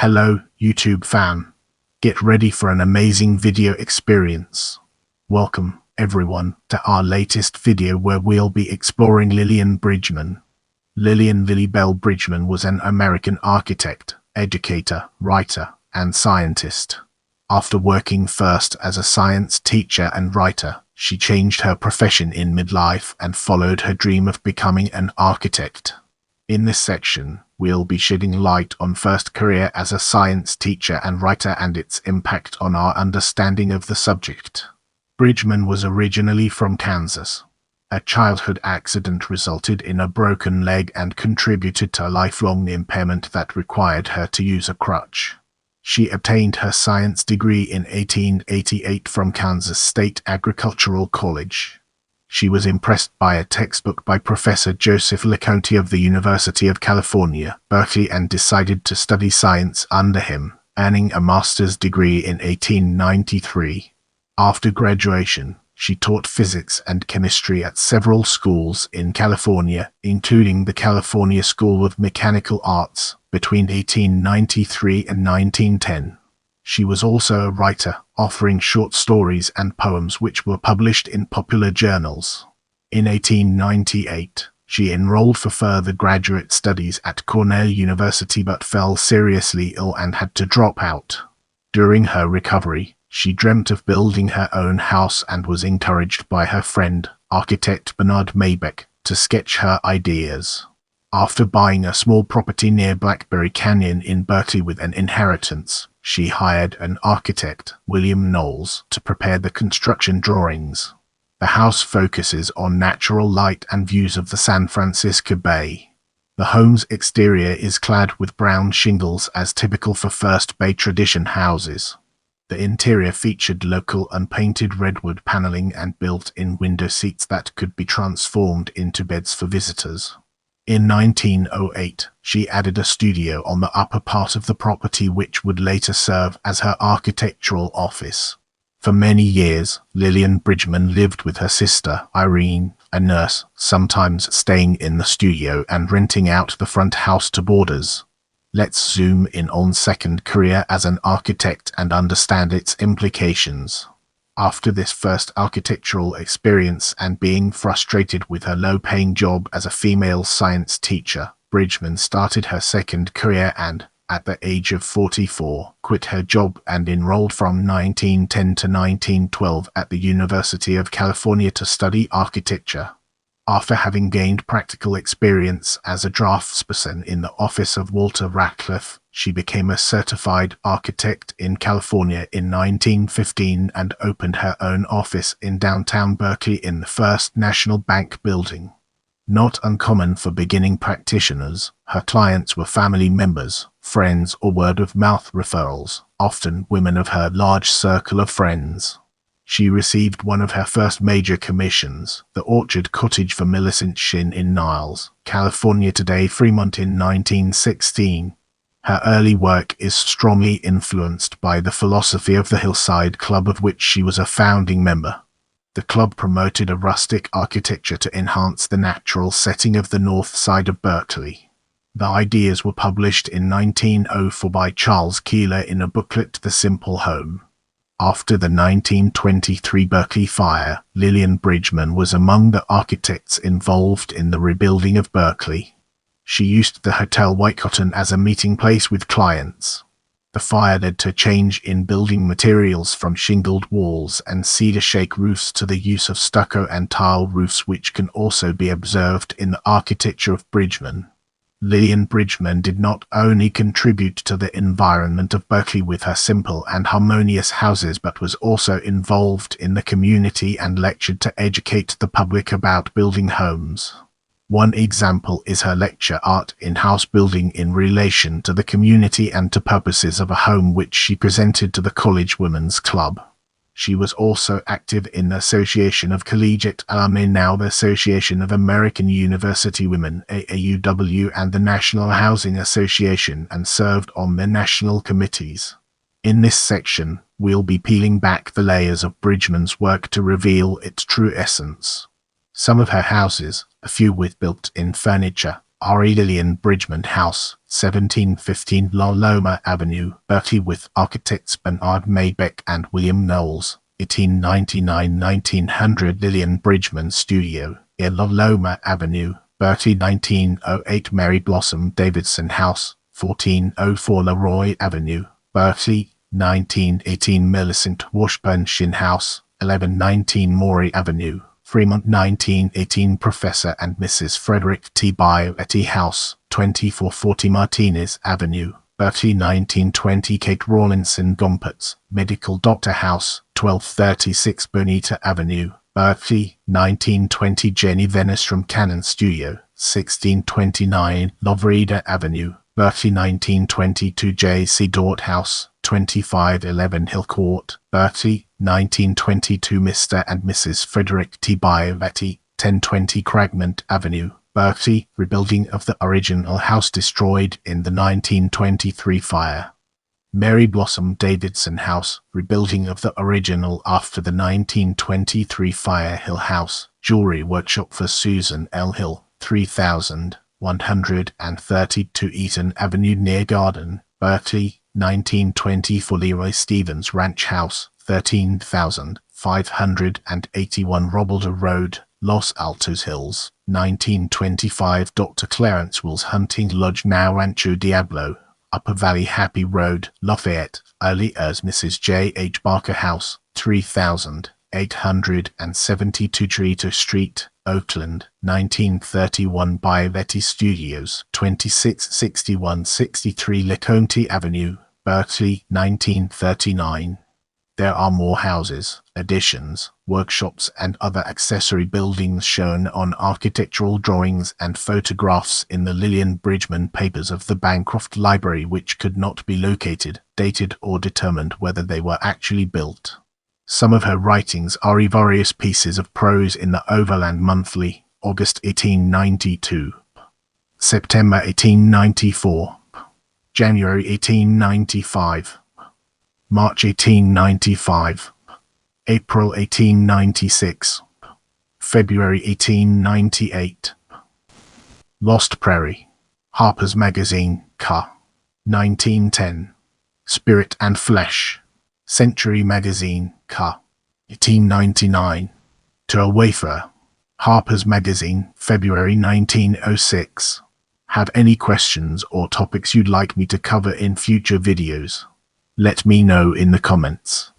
Hello, YouTube fan. Get ready for an amazing video experience. Welcome, everyone, to our latest video where we'll be exploring Lilian Bridgman. Lillie Belle Bridgman was an American architect, educator, writer, and scientist. After working first as a science teacher and writer, she changed her profession in midlife and followed her dream of becoming an architect. In this section, we'll be shedding light on first career as a science teacher and writer and its impact on our understanding of the subject. Bridgman was originally from Kansas. A childhood accident resulted in a broken leg and contributed to a lifelong impairment that required her to use a crutch. She obtained her science degree in 1888 from Kansas State Agricultural College. She was impressed by a textbook by Professor Joseph LeConte of the University of California, Berkeley, and decided to study science under him, earning a master's degree in 1893. After graduation, she taught physics and chemistry at several schools in California, including the California School of Mechanical Arts, between 1893 and 1910. She was also a writer, offering short stories and poems which were published in popular journals. In 1898, she enrolled for further graduate studies at Cornell University but fell seriously ill and had to drop out. During her recovery, she dreamt of building her own house and was encouraged by her friend, architect Bernard Maybeck, to sketch her ideas. After buying a small property near Blackberry Canyon in Berkeley with an inheritance, she hired an architect, William Knowles, to prepare the construction drawings. The house focuses on natural light and views of the San Francisco Bay. The home's exterior is clad with brown shingles as typical for First Bay tradition houses. The interior featured local unpainted redwood paneling and built-in window seats that could be transformed into beds for visitors. In 1908, she added a studio on the upper part of the property which would later serve as her architectural office. For many years, Lilian Bridgman lived with her sister, Irene, a nurse, sometimes staying in the studio and renting out the front house to boarders. Let's zoom in on second career as an architect and understand its implications. After this first architectural experience and being frustrated with her low-paying job as a female science teacher, Bridgman started her second career and, at the age of 44, quit her job and enrolled from 1910 to 1912 at the University of California to study architecture. After having gained practical experience as a draftsperson in the office of Walter Ratcliffe, she became a certified architect in California in 1915 and opened her own office in downtown Berkeley in the First National Bank building. Not uncommon for beginning practitioners, her clients were family members, friends, or word-of-mouth referrals, often women of her large circle of friends. She received one of her first major commissions, the Orchard Cottage for Millicent Shin in Niles, California today, Fremont, in 1916. Her early work is strongly influenced by the philosophy of the Hillside Club, of which she was a founding member. The club promoted a rustic architecture to enhance the natural setting of the north side of Berkeley. The ideas were published in 1904 by Charles Keeler in a booklet, The Simple Home. After the 1923 Berkeley fire, Lilian Bridgman was among the architects involved in the rebuilding of Berkeley. She used the Hotel White Cotton as a meeting place with clients. The fire led to a change in building materials from shingled walls and cedar shake roofs to the use of stucco and tile roofs, which can also be observed in the architecture of Bridgman. Lilian Bridgman did not only contribute to the environment of Berkeley with her simple and harmonious houses, but was also involved in the community and lectured to educate the public about building homes. One example is her lecture, Art in House Building in Relation to the Community and to Purposes of a Home, which she presented to the College Women's Club. She was also active in the Association of Collegiate Alumni, now the Association of American University Women, AAUW, and the National Housing Association, and served on their national committees. In this section, we'll be peeling back the layers of Bridgman's work to reveal its true essence. Some of her houses, a few with built-in furniture, R.E. Lilian Bridgman House, 1715 La Loma Avenue, Berkeley, with architects Bernard Maybeck and William Knowles. 1899–1900 Lilian Bridgman Studio, La Loma Avenue, Berkeley. 1908 Mary Blossom Davidson House, 1404 Leroy Avenue, Berkeley. 1918 Millicent Washburn Shin House, 1119 Maury Avenue, Fremont. 1918 Professor and Mrs. Frederick T. Bioetti House, 2440 Martinez Avenue, Berkeley. 1920 Kate Rawlinson Gompertz Medical Doctor House, 1236 Bonita Avenue, Berkeley. 1920 Jenny Venestrom Cannon Studio, 1629 Lovreda Avenue, Berkeley. 1922 J.C. Dort House, 2511 Hill Court, Berkeley. 1922 Mr. and Mrs. Frederick T. Biovetti, 1020 Cragmont Avenue, Berkeley. Rebuilding of the original house destroyed in the 1923 fire. Mary Blossom Davidson House, rebuilding of the original after the 1923 fire. Hill House, jewelry workshop for Susan L. Hill, 3132 Eaton Avenue near Garden, Berkeley. 1920 for Leroy Stevens Ranch House, 13,581 Robalder Road, Los Altos Hills. 1925 Dr. Clarence Will's Hunting Lodge, now Rancho Diablo, Upper Valley Happy Road, Lafayette. Early as Mrs. J. H. Barker House, 3872 Trito Street, Oakland. 1931 Biovetti Studios, 266163 LeConte Avenue, Berkeley. 1939. There are more houses, additions, workshops and other accessory buildings shown on architectural drawings and photographs in the Lilian Bridgman papers of the Bancroft Library, which could not be located, dated or determined whether they were actually built. Some of her writings are various pieces of prose in the Overland Monthly, August 1892, September 1894, January 1895, March 1895, April 1896, February 1898. Lost Prairie, Harper's Magazine, Ca. 1910. Spirit and Flesh, Century Magazine, Ca. 1899. To a Wafer, Harper's Magazine, February 1906. Have any questions or topics you'd like me to cover in future videos? Let me know in the comments.